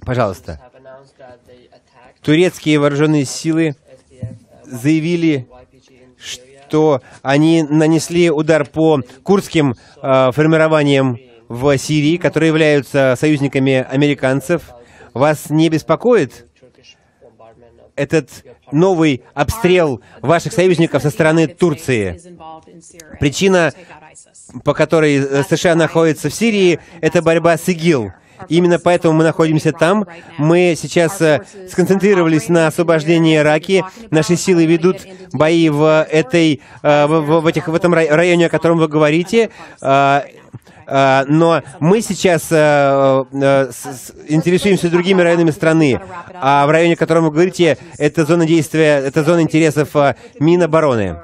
Пожалуйста. Турецкие вооруженные силы заявили, что они нанесли удар по курдским формированиям в Сирии, которые являются союзниками американцев. Вас не беспокоит этот новый обстрел ваших союзников со стороны Турции? Причина, по которой США находятся в Сирии, это борьба с ИГИЛ. Именно поэтому мы находимся там. Мы сейчас сконцентрировались на освобождении Ирака. Наши силы ведут бои в этом районе, о котором вы говорите. Но мы сейчас интересуемся другими районами страны. А в районе, о котором вы говорите, это зона действия, это зона интересов Минобороны.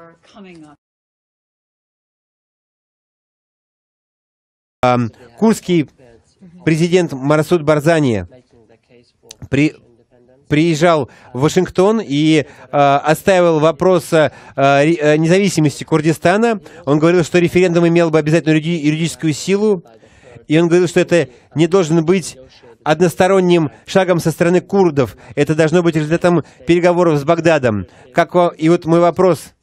Курдский президент Масуд Барзани приезжал в Вашингтон и отстаивал вопрос независимости Курдистана. Он говорил, что референдум имел бы обязательно юридическую силу, и он говорил, что это не должен быть односторонним шагом со стороны курдов. Это должно быть результатом переговоров с Багдадом. И вот мой вопрос.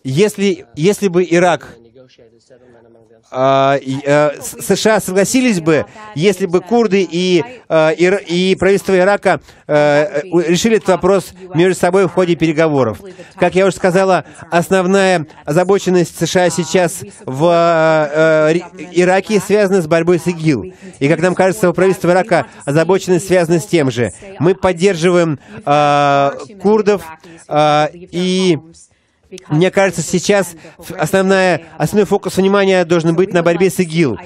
Если бы Ирак... США согласились бы, если бы курды и правительство Ирака решили этот вопрос между собой в ходе переговоров. Как я уже сказала, основная озабоченность США сейчас в Ираке связана с борьбой с ИГИЛ. И, как нам кажется, у правительства Ирака озабоченность связана с тем же. Мы поддерживаем курдов и... Мне кажется, сейчас основной фокус внимания должен быть на борьбе с ИГИЛ.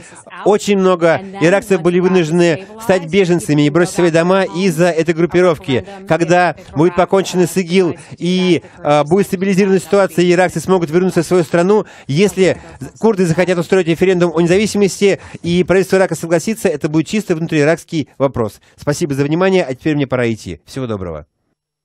Очень много иракцев были вынуждены стать беженцами и бросить свои дома из-за этой группировки. Когда будет покончено с ИГИЛ и будет стабилизирована ситуация, и иракцы смогут вернуться в свою страну, если курды захотят устроить референдум о независимости и правительство Ирака согласится, это будет чисто внутрииракский вопрос. Спасибо за внимание, а теперь мне пора идти. Всего доброго.